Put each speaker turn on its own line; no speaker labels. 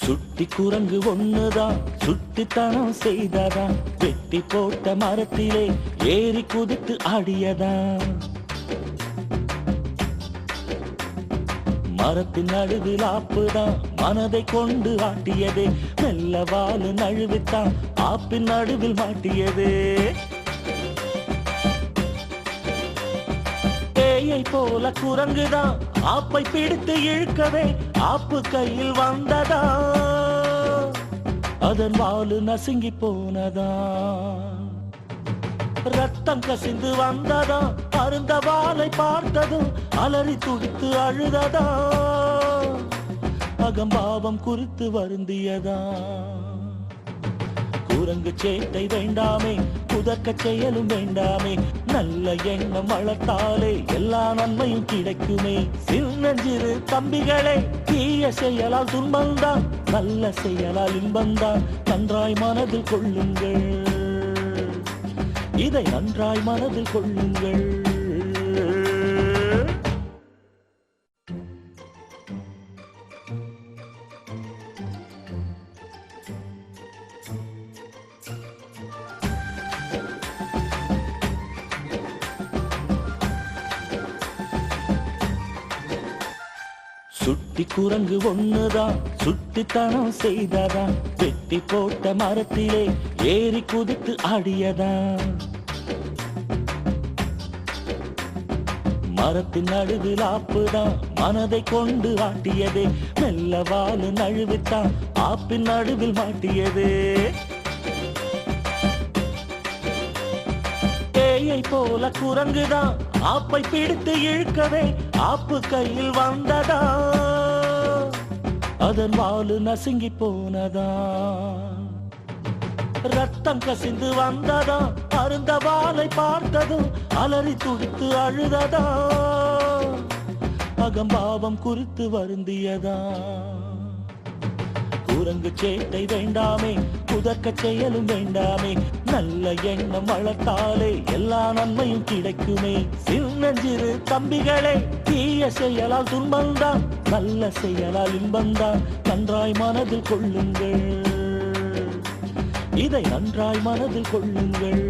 சுட்டி குரங்கு ஒண்ணுதான் சுட்டித்தனம் செய்ததான், வெட்டி போட்ட மரத்திலே ஏறி குதித்து ஆடியதான். மரத்தின் நடுவில் ஆப்புதான் மனதை கொண்டு ஆட்டியதே, மெல்ல வாழு நழுவித்தான் ஆப்பின் நடுவில் மாட்டியதே. பேயை போல குரங்குதான் ஆப்பை பிடித்து இழுக்கவே, ஆப்பு கையில் வந்ததா, அதன் வாலு நசுங்கி போனதா. ரத்தம் கசிந்து வந்ததா, அருந்த வாளை பார்த்ததும் அலறி துடித்து அழுததா, அகம்பாவம் குறித்து வருந்தியதா. குரங்கு சேட்டை வேண்டாமே, குதர்க்க செயலும் வேண்டாமே, நல்ல எண்ணம் வளர்த்தாலே எல்லா நன்மையும் கிடைக்குமே. சின்னஞ்சிறு தம்பிகளே, தீய செயலால் துன்பந்தான், நல்ல செயலால் இன்பந்தான், நன்றாய் மனதில் கொள்ளுங்கள், இதை நன்றாய் மனதில் கொள்ளுங்கள். சுட்டி குரங்கு ஒண்ணுதான் சுட்டித்தனம் செய்ததான், வெட்டி போட்ட மரத்திலே ஏறி குதித்து ஆடியதான். மரத்தின் நடுவில் ஆப்புதான் மனதை கொண்டு ஆட்டியதே, மெல்ல வாழு நழுவித்தான் ஆப்பின் நடுவில் மாட்டியதே. பேயை போல குரங்குதான் ஆப்பை பிடித்து இழுக்கவே, ஆப்பு கையில் வந்ததா, அதன் வாலு நசுங்கி போனதா. ரத்தம் கசிந்து வந்ததா, அருந்த வாளை பார்த்ததும் அலறி துடித்து அழுததா, அகம்பாவம் குறித்து வருந்தியதா. குரங்கு சேட்டை வேண்டாமே, குதர்க்க செயலும் வேண்டாமே, நல்ல எண்ணம் வளர்த்தாலே எல்லா நன்மையும் கிடைக்குமே. சின்னஞ்சிறு தம்பிகளே, தீய செயலால் துன்பந்தான், நல்ல செயலால் இன்பந்தான், நன்றாய் மனதில் கொள்ளுங்கள், இதை நன்றாய் மனதில் கொள்ளுங்கள்.